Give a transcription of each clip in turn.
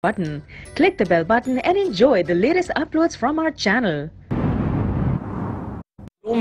button. Click the bell button and enjoy the latest uploads from our channel.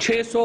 600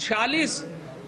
46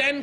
10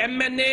MNA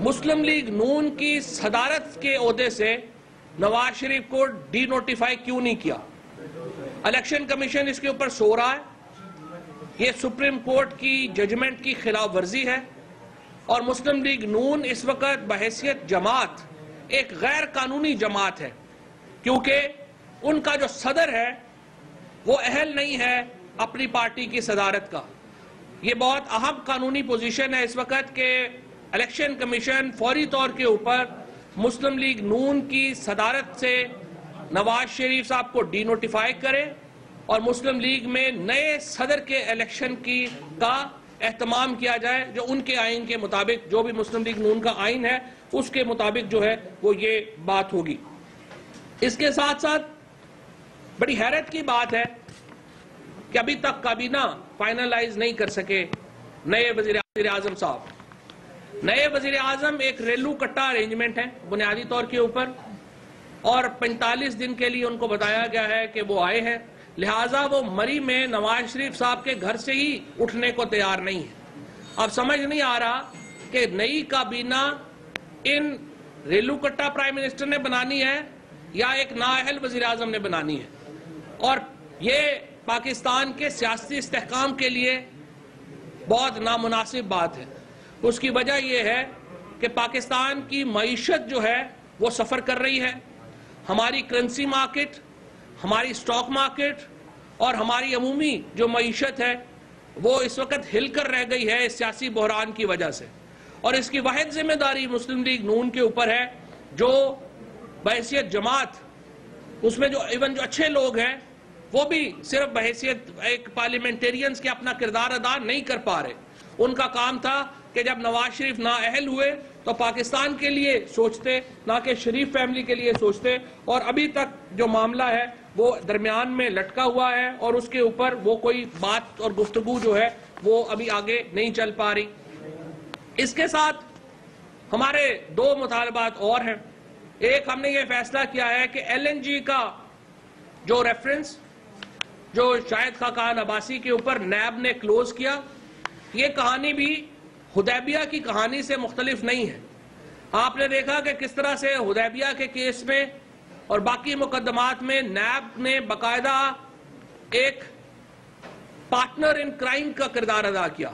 Muslim league نون کی صدارت کے عہدے سے نواز شریف کو ڈی نوٹیفائی کیوں نہیں کیا؟ الیکشن کمیشن اس کے اوپر سو رہا ہے، یہ سپریم کورٹ کی ججمنٹ کی خلاف ورزی ہے، اور مسلم لیگ نون اس وقت بحیثیت جماعت ایک غیر قانونی جماعت ہے، کیونکہ ان کا جو صدر ہے وہ اہل نہیں ہے اپنی پارٹی کی صدارت کا۔ یہ بہت اہم قانونی پوزیشن ہے اس وقت کہ الیکشن کمیشن فوری طور کے اوپر مسلم لیگ نون کی صدارت سے نواز شریف صاحب کو ڈی نوٹیفائی کرے اور مسلم لیگ میں نئے صدر کے الیکشن کا اہتمام کیا جائے، جو ان کے آئین کے مطابق، جو بھی مسلم لیگ نون کا آئین ہے اس کے مطابق جو ہے وہ یہ بات ہوگی۔ اس کے ساتھ ساتھ بڑی حیرت کی بات ہے کہ ابھی تک کابینہ فائنلائز نہیں کر سکے نئے وزیر اعظم صاحب۔ نئے وزیر اعظم ایک ریلو کٹا ارینجمنٹ ہے بنیادی طور کے اوپر، اور 45 دن کے لیے ان کو بتایا گیا ہے کہ وہ آئے ہیں، لہٰذا وہ مری میں نواز شریف صاحب کے گھر سے ہی اٹھنے کو تیار نہیں ہے۔ اب سمجھ نہیں آ رہا کہ نئی کابینہ ان ریلو کٹا پرائم منسٹر نے بنانی ہے یا ایک نااہل وزیر اعظم نے بنانی ہے، اور یہ پاکستان کے سیاسی استحکام کے لیے بہت نامناسب بات ہے۔ اس کی وجہ یہ ہے کہ پاکستان کی معیشت جو ہے وہ سفر کر رہی ہے، ہماری کرنسی مارکیٹ، ہماری سٹاک مارکیٹ اور ہماری عمومی جو معیشت ہے وہ اس وقت ہل کر رہ گئی ہے اس سیاسی بحران کی وجہ سے، اور اس کی واحد ذمہ داری مسلم لیگ نون کے اوپر ہے، جو بحیثیت جماعت اس میں جو اچھے لوگ ہیں وہ بھی صرف بحیثیت ایک پارلیمنٹیرینز کے اپنا کردار ادا نہیں کر پا رہے۔ ان کا کام تھا کہ جب نواز شریف نااہل ہوئے تو پاکستان کے لیے سوچتے، نہ کہ شریف فیملی کے لیے سوچتے، اور ابھی تک جو معاملہ ہے وہ درمیان میں لٹکا ہوا ہے اور اس کے اوپر وہ کوئی بات اور گفتگو جو ہے وہ ابھی آگے نہیں چل پا رہی۔ اس کے ساتھ ہمارے دو مطالبات اور ہیں۔ ایک، ہم نے یہ فیصلہ کیا ہے کہ ایل این جی کا جو ریفرنس جو شاہد خاقان عباسی کے اوپر نیب نے کلوز کیا، یہ کہانی بھی حدیبیہ کی کہانی سے مختلف نہیں ہے۔ آپ نے دیکھا کہ کس طرح سے حدیبیہ کے کیس میں اور باقی مقدمات میں نیب نے باقاعدہ ایک پارٹنر ان کرائم کا کردار ادا کیا،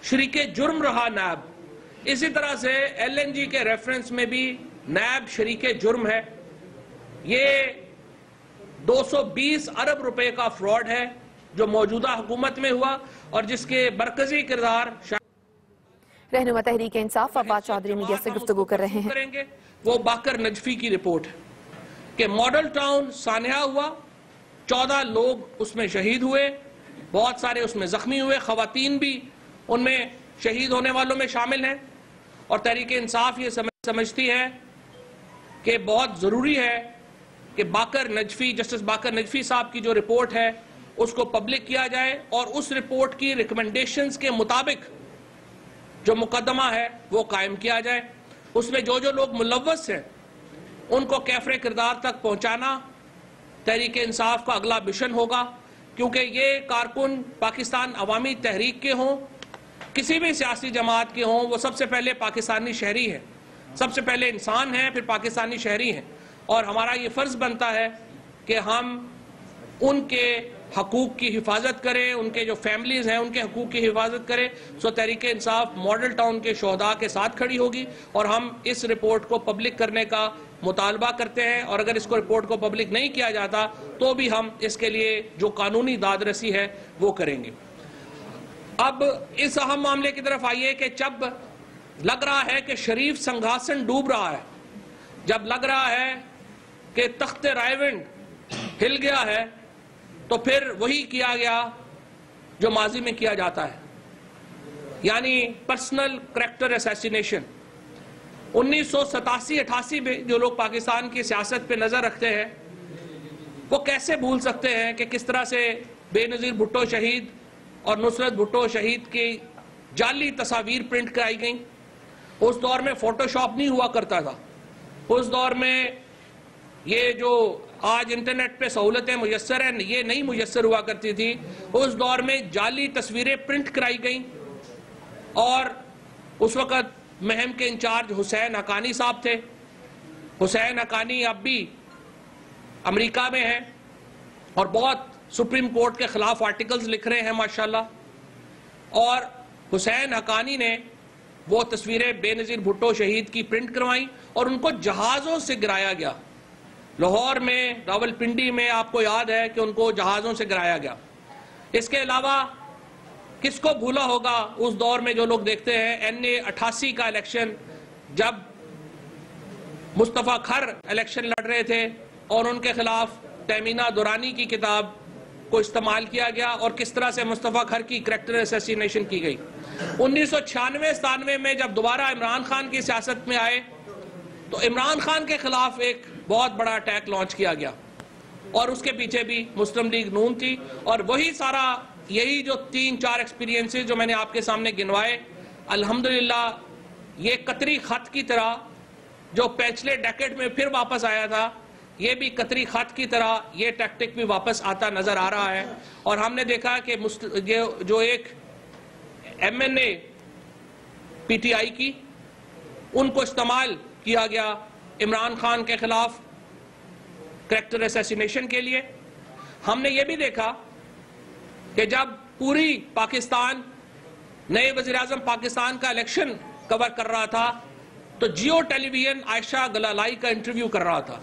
شریک جرم رہا نیب۔ اسی طرح سے ایل این جی کے ریفرنس میں بھی نیب شریک جرم ہے۔ یہ 220 ارب روپے کا فراڈ ہے جو موجودہ حکومت میں ہوا اور جس کے مرکزی کردار رہنما تحریک انصاف فواد چودھری میڈیا سے گفتگو کر رہے ہیں۔ وہ باقر نجفی کی رپورٹ ہے کہ ماڈل ٹاؤن سانحہ ہوا، 14 لوگ اس میں شہید ہوئے، بہت سارے اس میں زخمی ہوئے، خواتین بھی ان میں شہید ہونے والوں میں شامل ہیں، اور تحریک انصاف یہ سمجھتی ہے کہ بہت ضروری ہے کہ جسٹس باقر نجفی صاحب کی جو رپورٹ ہے اس کو پبلک کیا جائے، اور اس رپورٹ کی ریکمنڈیشنز کے مطابق جو مقدمہ ہے وہ قائم کیا جائے۔ اس میں جو لوگ ملوث ہیں ان کو کیفر کردار تک پہنچانا تحریک انصاف کا اگلا مشن ہوگا، کیونکہ یہ کارکن پاکستان عوامی تحریک کے ہوں، کسی بھی سیاسی جماعت کے ہوں، وہ سب سے پہلے پاکستانی شہری ہیں، سب سے پہلے انسان ہیں، پھر پاکستانی شہری ہیں، اور ہمارا یہ فرض بنتا ہے کہ ہم ان کے حقوق کی حفاظت کریں، ان کے جو فیملیز ہیں ان کے حقوق کی حفاظت کریں۔ سو تحریک انصاف ماڈل ٹاؤن کے شہداء کے ساتھ کھڑی ہوگی، اور ہم اس رپورٹ کو پبلک کرنے کا مطالبہ کرتے ہیں، اور اگر اس کو رپورٹ کو پبلک نہیں کیا جاتا تو بھی ہم اس کے لیے جو قانونی داد رسی ہے وہ کریں گے۔ اب اس اہم معاملے کی طرف آئیے کہ جب لگ رہا ہے کہ شریف سنگھاسن ڈوب رہا ہے، جب لگ رہا ہے کہ تخت رائیونڈ ہل گیا ہے، تو پھر وہی کیا گیا جو ماضی میں کیا جاتا ہے، یعنی پرسنل کریکٹر اسیسینیشن۔ 1987-88 میں جو لوگ پاکستان کی سیاست پہ نظر رکھتے ہیں وہ کیسے بھول سکتے ہیں کہ کس طرح سے بے نظیر بھٹو شہید اور نصرت بھٹو شہید کی جعلی تصاویر پرنٹ کرائی گئیں۔ اس دور میں فوٹو شاپ نہیں ہوا کرتا تھا، اس دور میں یہ جو آج انٹرنیٹ پہ سہولتیں میسر ہیں یہ نہیں میسر ہوا کرتی تھی۔ اس دور میں جعلی تصویریں پرنٹ کرائی گئیں، اور اس وقت مہم کے انچارج حسین حقانی صاحب تھے. حسین حقانی اب بھی امریکہ میں ہیں اور بہت سپریم کورٹ کے خلاف آرٹیکلز لکھ رہے ہیں ماشاءاللہ. اور حسین حقانی نے وہ تصویریں بے نظیر بھٹو شہید کی پرنٹ کروائیں اور ان کو جہازوں سے گرایا گیا. لاہور میں، راولپنڈی میں آپ کو یاد ہے کہ ان کو جہازوں سے گرایا گیا. اس کے علاوہ کس کو بھولا ہوگا اس دور میں جو لوگ دیکھتے ہیں NA-88 کا الیکشن، جب مصطفیٰ کھر الیکشن لڑ رہے تھے اور ان کے خلاف تیمینہ دورانی کی کتاب کو استعمال کیا گیا اور کس طرح سے مصطفیٰ کھر کی کریکٹر اسیسینیشن کی گئی. 1996-97 میں جب دوبارہ عمران خان کی سیاست میں آئے تو عمران خان کے خلاف ایک بہت بڑا اٹیک لانچ کیا گیا اور اس کے پیچھے بھی مسلم لیگ نون تھی. اور وہی سارا یہی جو 3-4 ایکسپیرینسز جو میں نے آپ کے سامنے گنوائے، الحمدللہ یہ قطری خط کی طرح جو پچھلے ڈیکیڈ میں پھر واپس آیا تھا، یہ بھی قطری خط کی طرح یہ ٹیکٹک بھی واپس آتا نظر آ رہا ہے. اور ہم نے دیکھا کہ جو ایک MNA PTI کی، ان کو استعمال کیا گیا عمران خان کے خلاف کریکٹر اسیسینیشن کے لیے. ہم نے یہ بھی دیکھا کہ جب پوری پاکستان نئے وزیراعظم پاکستان کا الیکشن کور کر رہا تھا تو جیو ٹیلی ویژن عائشہ گلالائی کا انٹرویو کر رہا تھا.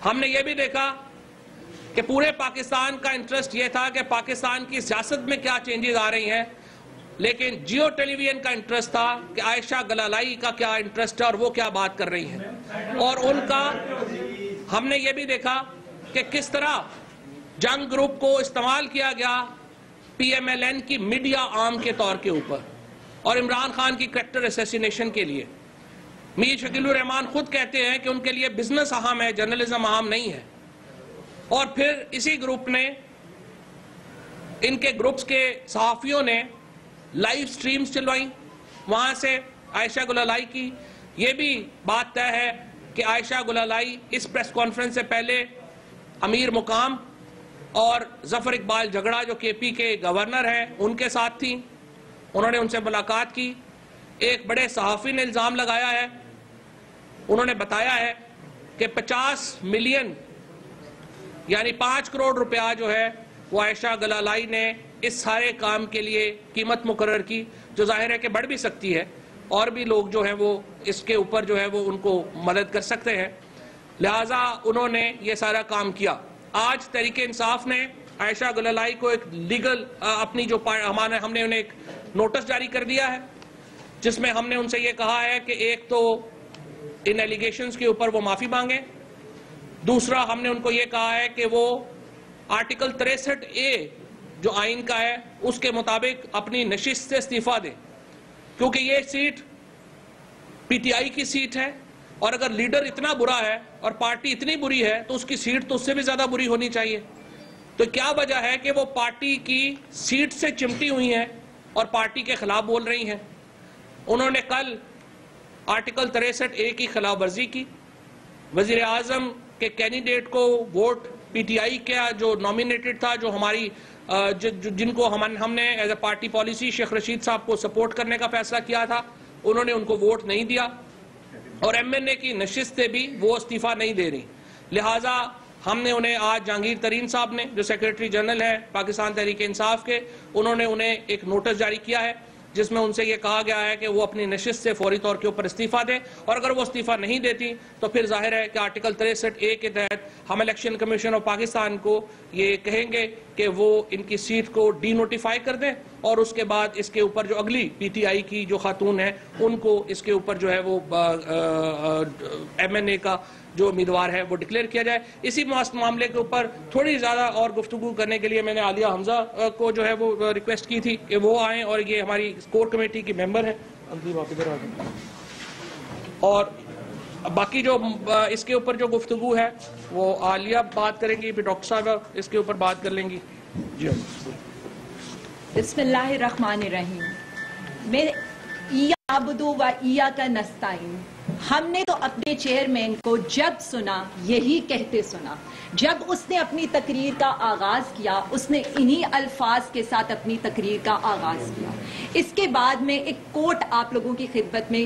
ہم نے یہ بھی دیکھا کہ پورے پاکستان کا انٹرسٹ یہ تھا کہ پاکستان کی سیاست میں کیا چینجز آ رہی ہیں، لیکن جیو ٹیلی ویژن کا انٹرسٹ تھا کہ عائشہ گلالائی کا کیا انٹرسٹ ہے اور وہ کیا بات کر رہی ہیں. اور ان کا ہم نے یہ بھی دیکھا کہ کس طرح جنگ گروپ کو استعمال کیا گیا PMLN کی میڈیا آرم کے طور کے اوپر اور عمران خان کی کریکٹر اسیسینیشن کے لیے. میر شکیل الرحمان خود کہتے ہیں کہ ان کے لیے بزنس اہم ہے، جرنلزم اہم نہیں ہے. اور پھر اسی گروپ نے، ان کے گروپس کے صحافیوں نے لائیو سٹریمز چلوائیں وہاں سے عائشہ گلالائی کی. یہ بھی بات طے ہے کہ عائشہ گلالائی اس پریس کانفرنس سے پہلے امیر مقام اور ظفر اقبال جھگڑا جو KP کے گورنر ہیں ان کے ساتھ تھیں. انہوں نے ان سے ملاقات کی. ایک بڑے صحافی نے الزام لگایا ہے، انہوں نے بتایا ہے کہ 50 ملین یعنی 5 کروڑ روپیہ جو ہے وہ عائشہ گلالائی نے اس سارے کام کے لیے قیمت مقرر کی، جو ظاہر ہے کہ بڑھ بھی سکتی ہے اور بھی لوگ جو ہیں وہ اس کے اوپر جو ہے وہ ان کو مدد کر سکتے ہیں. لہٰذا انہوں نے یہ سارا کام کیا. آج تحریک انصاف نے عائشہ گلالائی کو ایک لیگل اپنی جو ہم نے انہیں ایک نوٹس جاری کر دیا ہے جس میں ہم نے ان سے یہ کہا ہے کہ ایک تو ان ایلیگیشنز کے اوپر وہ معافی مانگیں، دوسرا ہم نے ان کو یہ کہا ہے کہ وہ آرٹیکل 63A جو آئین کا ہے اس کے مطابق اپنی نشست سے استعفیٰ دیں، کیونکہ یہ سیٹ PTI کی سیٹ ہے اور اگر لیڈر اتنا برا ہے اور پارٹی اتنی بری ہے تو اس کی سیٹ تو اس سے بھی زیادہ بری ہونی چاہیے. تو کیا وجہ ہے کہ وہ پارٹی کی سیٹ سے چمٹی ہوئی ہیں اور پارٹی کے خلاف بول رہی ہیں. انہوں نے کل آرٹیکل 63A کی خلاف ورزی کی. وزیر اعظم کے کینڈیڈیٹ کو ووٹ PTI کا جو نامینیٹڈ تھا، جو ہماری جن کو ہم نے as a party policy Sheikh Rashid صاحب کو سپورٹ کرنے کا فیصلہ کیا تھا، انہوں نے ان کو ووٹ نہیں دیا اور MNA کی نشست سے بھی وہ استعفیٰ نہیں دے رہی. لہٰذا ہم نے انہیں آج جہانگیر ترین صاحب نے جو سیکریٹری جنرل ہے پاکستان تحریک انصاف کے، انہوں نے انہیں ایک نوٹس جاری کیا ہے جس میں ان سے یہ کہا گیا ہے کہ وہ اپنی نشست سے فوری طور کے اوپر استعفیٰ دیں، اور اگر وہ استعفیٰ نہیں دیتی تو پھر ظاہر ہے کہ آرٹیکل 63A کے تحت ہم الیکشن کمیشن آف پاکستان کو یہ کہیں گے کہ وہ ان کی سیٹ کو ڈی نوٹیفائی کر دیں اور اس کے بعد اس کے اوپر جو اگلی PTI کی جو خاتون ہیں ان کو اس کے اوپر جو ہے وہ MNA کا جو امیدوار ہے وہ ڈکلیئر کیا جائے. اسی معاملے کے اوپر تھوڑی زیادہ اور گفتگو کرنے کے لیے میں نے عالیہ حمزہ کو جو ہے وہ ریکویسٹ کی تھی کہ وہ آئیں، اور یہ ہماری کور کمیٹی کی ممبر ہے. اور باقی جو اس کے اوپر جو گفتگو ہے وہ عالیہ بات کریں گی، پھر ڈاکٹر صاحب اس کے اوپر بات کر لیں گی. جی بسم اللہ الرحمن الرحیم. میں ایعبدوا و ایاک نستعین، ہم نے تو اپنے چیئرمین کو جب سنا یہی کہتے سنا. جب اس نے اپنی تقریر کا آغاز کیا اس نے انہی الفاظ کے ساتھ اپنی تقریر کا آغاز کیا. اس کے بعد میں ایک کوٹ آپ لوگوں کی خدمت میں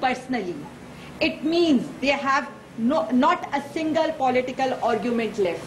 personally, it means they have not a single political argument left.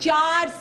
4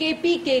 KPK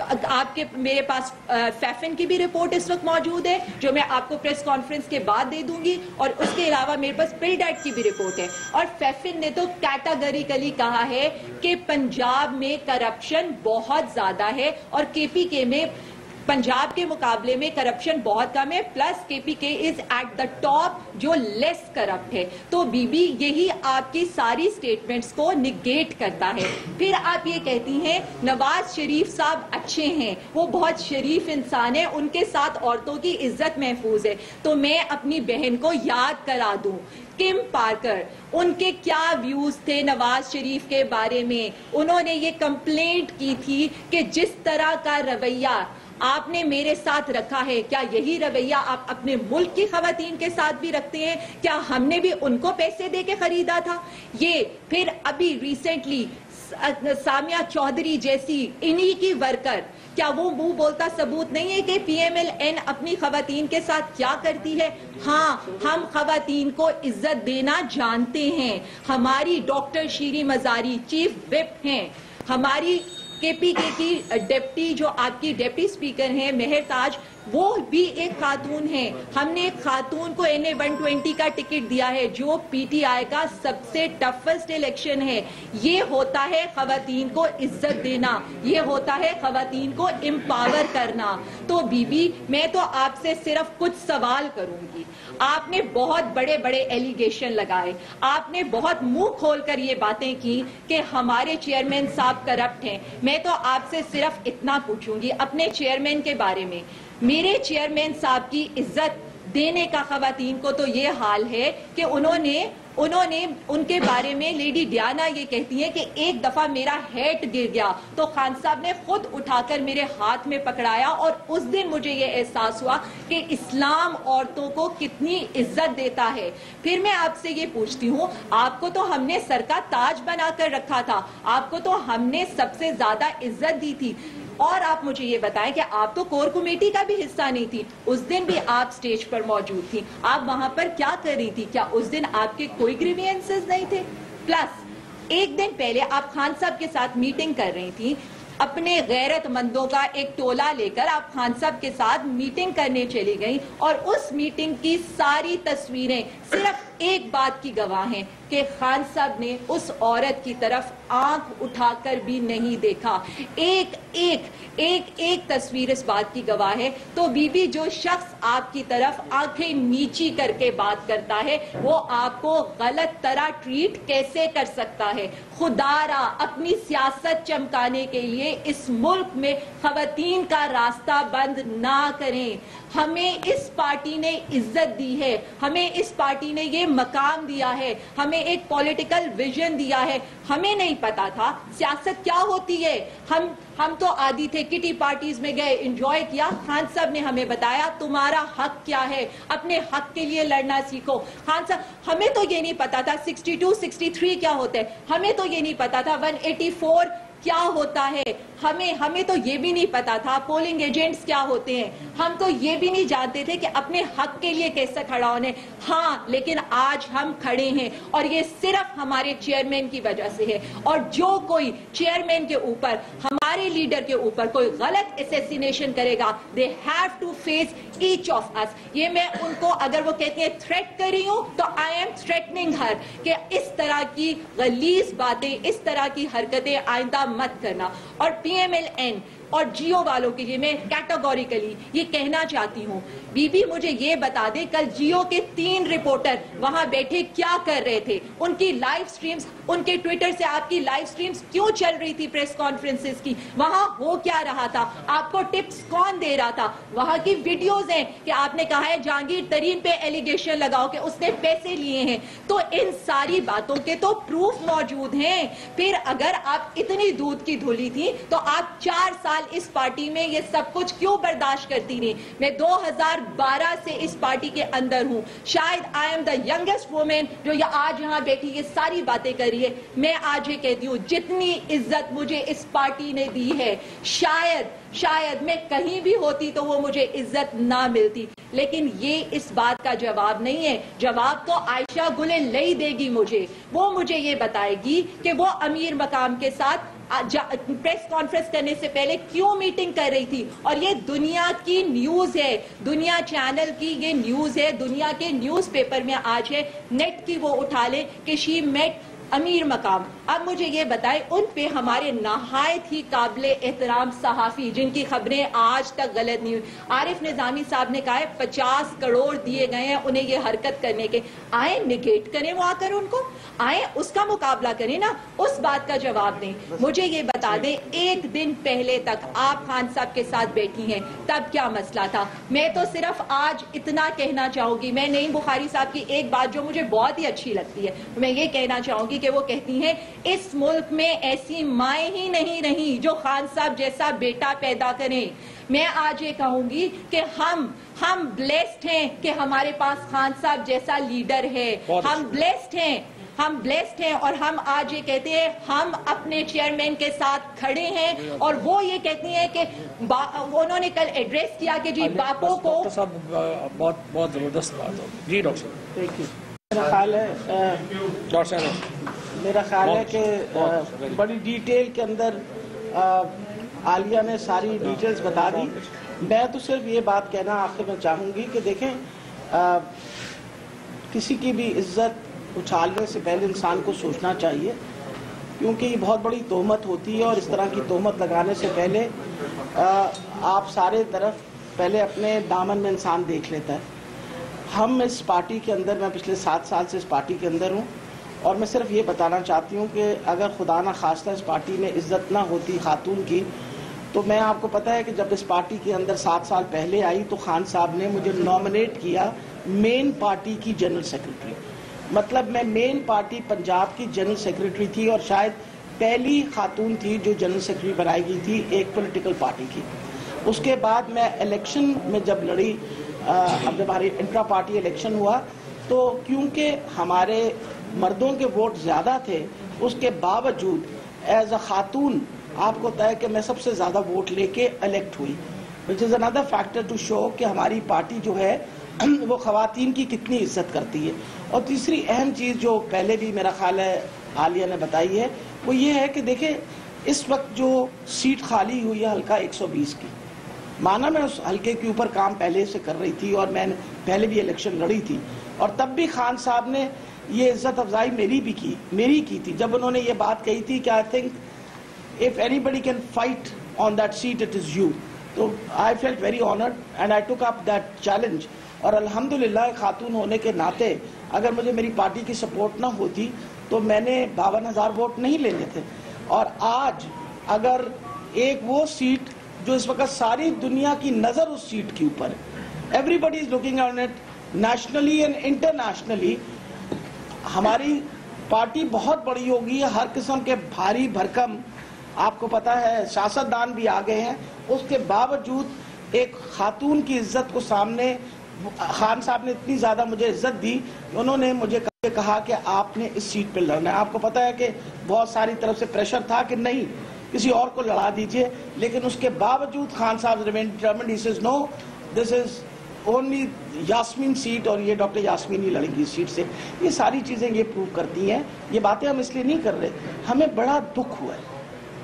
آپ کے میرے پاس فیفن کی بھی رپورٹ اس وقت موجود ہے جو میں آپ کو پریس کانفرنس کے بعد دے دوں گی, اور اس کے علاوہ میرے پاس پلڈیٹ کی بھی رپورٹ ہے. اور فیفن نے تو کیٹاگریکلی کہا ہے کہ پنجاب میں کرپشن بہت زیادہ ہے اور کے پی کے میں پنجاب کے مقابلے میں کرپشن بہت کم ہے, پلس کے پی کے از ایٹ دا ٹاپ جو لیس کرپٹ ہے. تو بی بی یہی آپ کی ساری سٹیٹمنٹس کو نگیٹ کرتا ہے. پھر آپ یہ کہتی ہیں نواز شریف صاحب اچھے ہیں, وہ بہت شریف انسان ہیں, ان کے ساتھ عورتوں کی عزت محفوظ ہے. تو میں اپنی بہن کو یاد کرا دوں کم پارکر, ان کے کیا ویوز تھے نواز شریف کے بارے میں. انہوں نے یہ کمپلینٹ کی تھی کہ جس طرح کا رویہ آپ نے میرے ساتھ رکھا ہے, کیا یہی رویہ آپ اپنے ملک کی خواتین کے ساتھ بھی رکھتے ہیں؟ کیا ہم نے بھی ان کو پیسے دے کے خریدا تھا؟ یہ پھر ابھی ریسنٹلی سامیہ چودھری جیسی انہی کی ورکر, کیا وہ منہ بولتا ثبوت نہیں ہے کہ پی ایم ایل این اپنی خواتین کے ساتھ کیا کرتی ہے؟ ہاں, ہم خواتین کو عزت دینا جانتے ہیں. ہماری ڈاکٹر شیری مزاری چیف وپ ہیں, ہماری کے پی کے کی ڈپٹی جو آپ کی ڈپٹی سپیکر ہیں مہر تاج, وہ بھی ایک خاتون ہیں. ہم نے ایک خاتون کو NA 120 کا ٹکٹ دیا ہے جو پی ٹی آئی کا سب سے ٹفسٹ الیکشن ہے. یہ ہوتا ہے خواتین کو عزت دینا, یہ ہوتا ہے خواتین کو امپاور کرنا. تو بی بی میں تو آپ سے صرف کچھ سوال کروں گی. آپ نے بہت بڑے بڑے ایلیگیشن لگائے, آپ نے بہت منہ کھول کر یہ باتیں کی کہ ہمارے چیئرمین صاحب کرپٹ ہیں. میں تو آپ سے صرف اتنا پوچھوں گی اپنے چیئرمین کے بارے میں. میرے چیئرمین صاحب کی عزت دینے کا خواتین کو تو یہ حال ہے کہ انہوں نے ان کے بارے میں لیڈی ڈیانا یہ کہتی ہیں کہ ایک دفعہ میرا ہیٹ گر گیا تو خان صاحب نے خود اٹھا کر میرے ہاتھ میں پکڑایا, اور اس دن مجھے یہ احساس ہوا کہ اسلام عورتوں کو کتنی عزت دیتا ہے. پھر میں آپ سے یہ پوچھتی ہوں, آپ کو تو ہم نے سر کا تاج بنا کر رکھا تھا, آپ کو تو ہم نے سب سے زیادہ عزت دی تھی, اور آپ مجھے یہ بتائیں کہ آپ تو کور کمیٹی کا بھی حصہ نہیں تھی. اس دن بھی آپ سٹیج پر موجود تھی, آپ وہاں پر کیا کر رہی تھی؟ کیا اس دن آپ کے کوئی گریوینسز نہیں تھے؟ پلس ایک دن پہلے آپ خان صاحب کے ساتھ میٹنگ کر رہی تھی, اپنے غیرت مندوں کا ایک ٹولہ لے کر آپ خان صاحب کے ساتھ میٹنگ کرنے چلی گئیں, اور اس میٹنگ کی ساری تصویریں صرف ایک بات کی گواہ ہیں کہ خان صاحب نے اس عورت کی طرف آنکھ اٹھا کر بھی نہیں دیکھا. ایک تصویر اس بات کی گواہ ہے. تو بی بی جو شخص آپ کی طرف آنکھیں نیچی کر کے بات کرتا ہے وہ آپ کو غلط طرح ٹریٹ کیسے کر سکتا ہے؟ خدا را اپنی سیاست چمکانے کے لیے اس ملک میں خواتین کا راستہ بند نہ کریں. ہمیں اس پارٹی نے عزت دی ہے, ہمیں اس پارٹی نے یہ مقام دیا ہے, ہمیں ایک پولیٹیکل ویژن دیا ہے. ہمیں نہیں پتا تھا سیاست کیا ہوتی ہے. ہم تو عادی تھے, کٹی پارٹیز میں گئے, انجوائے کیا. خان صاحب نے ہمیں بتایا تمہارا حق کیا ہے, اپنے حق کے لیے لڑنا سیکھو. خان صاحب ہمیں تو یہ نہیں پتا تھا 62 63 کیا ہوتا ہے, ہمیں تو یہ نہیں پتا تھا 184 کیا ہوتا ہے, ہمیں تو یہ بھی نہیں پتا تھا پولنگ ایجنٹس کیا ہوتے ہیں, ہم تو یہ بھی نہیں جانتے تھے کہ اپنے حق کے لیے کیسے کھڑا ہونے. ہاں لیکن آج ہم کھڑے ہیں اور یہ صرف ہمارے چیئرمین کی وجہ سے ہے. اور جو کوئی چیئرمین کے اوپر, ہمارے لیڈر کے اوپر کوئی غلط اسیسینیشن کرے گا, they have to face each of us. یہ میں ان کو اگر وہ کہتی ہیں تھریٹ کر رہی ہوں تو I am threatening her کہ اس طرح کی غلیظ باتیں, اس طرح کی حرکتیں آئندہ مت کرنا. اور پی ایم ایل این اور جیو والوں کے لیے میں کیٹاگوریکلی یہ کہنا چاہتی ہوں, بی بی مجھے یہ بتا دیں کل جیو کے 3 رپورٹر وہاں بیٹھے کیا کر رہے تھے؟ ان کی لائیو سٹریمز, ان کے ٹویٹر سے آپ کی لائیو سٹریمز کیوں چل رہی تھی پریس کانفرنسز کی؟ وہاں ہو کیا رہا تھا؟ آپ کو ٹپس کون دے رہا تھا؟ وہاں کی ویڈیوز ہیں کہ آپ نے کہا ہے جہانگیر ترین پہ ایلیگیشن لگاؤ کہ اس نے پیسے لیے ہیں. تو ان ساری باتوں کے تو پروف موجود ہیں. پھر اگر آپ اتنی دودھ کی دھلی تھی تو آپ 4 سال اس پارٹی میں یہ سب کچھ کیوں برداشت کرتی نہیں؟ میں 2012 سے اس پارٹی کے اندر ہوں, شاید I am the youngest woman جو آج یہاں بیٹھی یہ ساری باتیں کر رہی ہے. میں آج یہ کہتی ہوں جتنی عزت مجھے اس پارٹی نے دی ہے شاید میں کہیں بھی ہوتی تو وہ مجھے عزت نہ ملتی. لیکن یہ اس بات کا جواب نہیں ہے. جواب تو عائشہ گل لئی دے گی مجھے. وہ مجھے یہ بتائے گی کہ وہ امیر مقام کے ساتھ پریس کانفرنس کرنے سے پہلے کیوں میٹنگ کر رہی تھی؟ اور یہ دنیا کی نیوز ہے، دنیا چینل کی یہ نیوز ہے، دنیا کے نیوز پیپر میں آج ہے، نیٹ کی وہ اٹھا لے کہ شی میٹ امیر مقام۔ اب مجھے یہ بتائیں، ان پہ ہمارے نہایت ہی قابل احترام صحافی جن کی خبریں آج تک غلط نہیں ہوئی، عارف نظامی صاحب نے کہا ہے 50 کروڑ دیے گئے ہیں انہیں یہ حرکت کرنے کے، آئیں نگیٹ کریں وہ آ کر ان کو، آئیں اس کا مقابلہ کریں نا، اس بات کا جواب دیں۔ مجھے یہ بتا دیں، ایک دن پہلے تک آپ خان صاحب کے ساتھ بیٹھی ہیں، تب کیا مسئلہ تھا؟ میں تو صرف آج اتنا کہنا چاہوں گی، میں نعیم بخاری صاحب کی ایک بات جو مجھے بہت ہی اچھی لگتی ہے، میں یہ کہنا چاہوں گی کہ وہ کہتی ہیں اس ملک میں ایسی مائیں ہی نہیں رہی جو خان صاحب جیسا بیٹا پیدا کریں۔ میں آج یہ کہوں گی کہ ہم بلیسڈ ہیں کہ ہمارے پاس خان صاحب جیسا لیڈر ہے، ہم بلیسڈ ہیں اور ہم آج یہ کہتے ہیں ہم اپنے چیئرمین کے ساتھ کھڑے ہیں، اور وہ یہ کہتی ہیں کہ انہوں نے کل ایڈریس کیا کہ جی باپو کو بہت زبردست بات ہو جی ڈاکٹر صاحب۔ Thank you. میرا خیال ہے ڈاکٹر صاحب میرا خیال ہے کہ بڑی ڈیٹیل کے اندر عالیہ نے ساری ڈیٹیلز بتا دی۔ میں تو صرف یہ بات کہنا آخر میں چاہوں گی کہ دیکھیں، کسی کی بھی عزت اچھالنے سے پہلے انسان کو سوچنا چاہیے، کیونکہ یہ بہت بڑی تہمت ہوتی ہے، اور اس طرح کی تہمت لگانے سے پہلے آپ سارے طرف پہلے اپنے دامن میں انسان دیکھ لیتا ہے۔ ہم اس پارٹی کے اندر، میں پچھلے 7 سال سے اس پارٹی کے اندر ہوں، اور میں صرف یہ بتانا چاہتی ہوں کہ اگر خدا نہ خواستہ اس پارٹی میں عزت نہ ہوتی خاتون کی، تو میں آپ کو پتہ ہے کہ جب اس پارٹی کے اندر 7 سال پہلے آئی تو خان صاحب نے مجھے نامنیٹ کیا مین پارٹی کی جنرل سیکرٹری، مطلب میں مین پارٹی پنجاب کی جنرل سیکرٹری تھی، اور شاید پہلی خاتون تھی جو جنرل سیکرٹری بنائی گئی تھی ایک پولیٹیکل پارٹی کی۔ اس کے بعد میں الیکشن میں جب لڑی، اب جب ہماری انٹرا پارٹی الیکشن ہوا، تو کیونکہ ہمارے مردوں کے ووٹ زیادہ تھے، اس کے باوجود ایز اے خاتون آپ کو پتہ ہے کہ میں سب سے زیادہ ووٹ لے کے الیکٹ ہوئی، which is another factor to show کہ ہماری پارٹی جو ہے وہ خواتین کی کتنی عزت کرتی ہے۔ اور تیسری اہم چیز جو پہلے بھی میرا خیال ہے عالیہ نے بتائی ہے، وہ یہ ہے کہ دیکھیں اس وقت جو سیٹ خالی ہوئی ہے حلقہ 120 کی، مانا میں اس حلقے کے اوپر کام پہلے سے کر رہی تھی، اور میں نے پہلے بھی الیکشن لڑی تھی، اور تب بھی خان صاحب نے یہ عزت افزائی میری کی تھی جب انہوں نے یہ بات کہی تھی کہ I think if anybody can fight on that seat it is you. تو I felt very honored and I took up that challenge. اور الحمدللہ خاتون ہونے کے ناطے اگر مجھے میری پارٹی کی سپورٹ نہ ہوتی تو میں نے 52,000 ووٹ نہیں لینے تھے۔ اور آج اگر ایک وہ سیٹ جو اس وقت ساری دنیا کی نظر اس سیٹ کے اوپر ہے، everybody is looking on it nationally and internationally، ہماری پارٹی بہت بڑی ہوگی، ہر قسم کے بھاری بھرکم آپ کو پتہ ہے سیاستدان بھی آ گئے ہیں، اس کے باوجود ایک خاتون کی عزت کو سامنے خان صاحب نے اتنی زیادہ مجھے عزت دی کہ انہوں نے مجھے کہا کہ آپ نے اس سیٹ پہ لڑنا ہے۔ آپ کو پتہ ہے کہ بہت ساری طرف سے پریشر تھا کہ نہیں کسی اور کو لڑا دیجئے، لیکن اس کے باوجود خان صاحب remained determined. He says no, this is only Yasmin set, اور یہ ڈاکٹر یاسمین ہی لڑیں گی اس سیٹ سے۔ یہ ساری چیزیں یہ پروو کرتی ہیں، یہ باتیں ہم اس لیے نہیں کر رہے، ہمیں بڑا دکھ ہوا ہے۔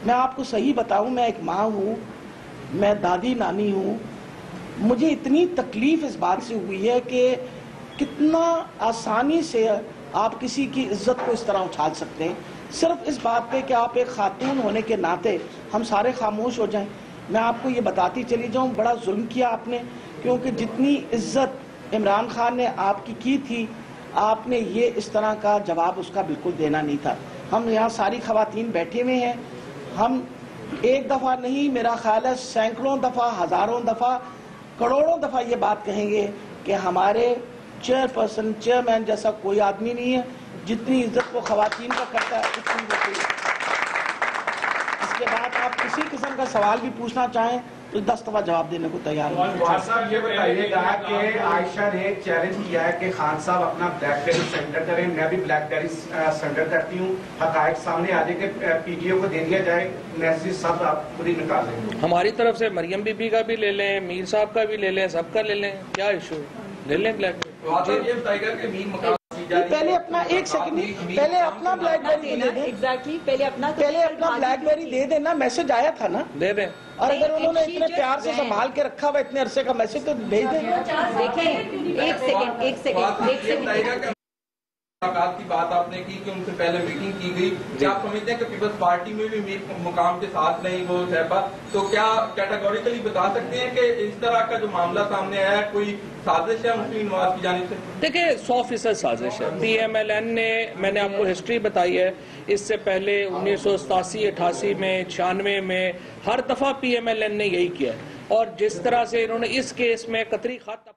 میں آپ کو صحیح بتاؤں، میں ایک ماں ہوں، میں دادی نانی ہوں، مجھے اتنی تکلیف اس بات سے ہوئی ہے کہ کتنا آسانی سے آپ کسی کی عزت کو اس طرح اچھال سکتے ہیں، صرف اس بات پہ کہ آپ ایک خاتون ہونے کے ناطے ہم سارے خاموش ہو جائیں۔ میں آپ کو یہ بتاتی چلی جاؤں، بڑا ظلم کیا آپ نے، کیونکہ جتنی عزت عمران خان نے آپ کی تھی، آپ نے یہ اس طرح کا جواب اس کا بالکل دینا نہیں تھا۔ ہم یہاں ساری خواتین بیٹھے ہوئے ہیں، ہم ایک دفعہ نہیں، میرا خیال ہے سینکڑوں دفعہ، ہزاروں دفعہ، کروڑوں دفعہ یہ بات کہیں گے کہ ہمارے چیئرمین جیسا کوئی آدمی نہیں ہے، جتنی عزت وہ خواتین کا کرتا ہے اتنی وہ کوئی۔ اس کے بعد آپ کسی قسم کا سوال بھی پوچھنا چاہیں تو 10 دفعہ جواب دینے کو تیار ہوں۔ جواد صاحب یہ بتائیے گا کہ عائشہ نے چیلنج کیا ہے کہ خان صاحب اپنا بلیک بیری سرنڈر کریں، میں بھی بلیک بیری سرنڈر کرتی ہوں، حقائق سامنے آ جائے کہ پی ٹی او کو دے دیا جائے، میسیج سب آپ خود ہی نکال لیں۔ ہماری طرف سے مریم بی بی کا بھی لے لیں، میر صاحب کا بھی لے لیں، سب کا لے لیں، کیا ایشو ہے، لے لیں بلیک بیری۔ یہ بتائیے گا کہ میر مقام پہلے اپنا ایک سیکنڈ پہلے اپنا بلیک بیری دے دیں ایگزیکٹلی پہلے اپنا بلیک بیری دے دینا میسج آیا تھا نا دے دیں اور اگر انہوں نے اتنے پیار سے سنبھال کے رکھا ہوا اتنے عرصے کا میسج تو بھیج دیں دیکھیں ایک سیکنڈ ملاقات کی بات آپ نے کی کہ ان سے پہلے میٹنگ کی گئی کیا آپ سمجھتے ہیں کہ پیپلز پارٹی میں بھی مقام کے ساتھ نہیں وہ صاحبہ تو کیا کیٹیگوریکلی بتا سکتے ہیں کہ اس طرح کا جو معاملہ سامنے آیا ہے کوئی سازش ہے مسلم نواز کی جانب سے؟ دیکھیں 100% سازش ہے پی ایم ایل این نے میں نے آپ کو ہسٹری بتائی ہے اس سے پہلے 1987-88 میں 96 میں ہر دفعہ پی ایم ایل این نے یہی کیا ہے اور جس طرح سے انہوں نے اس کیس میں قطری خط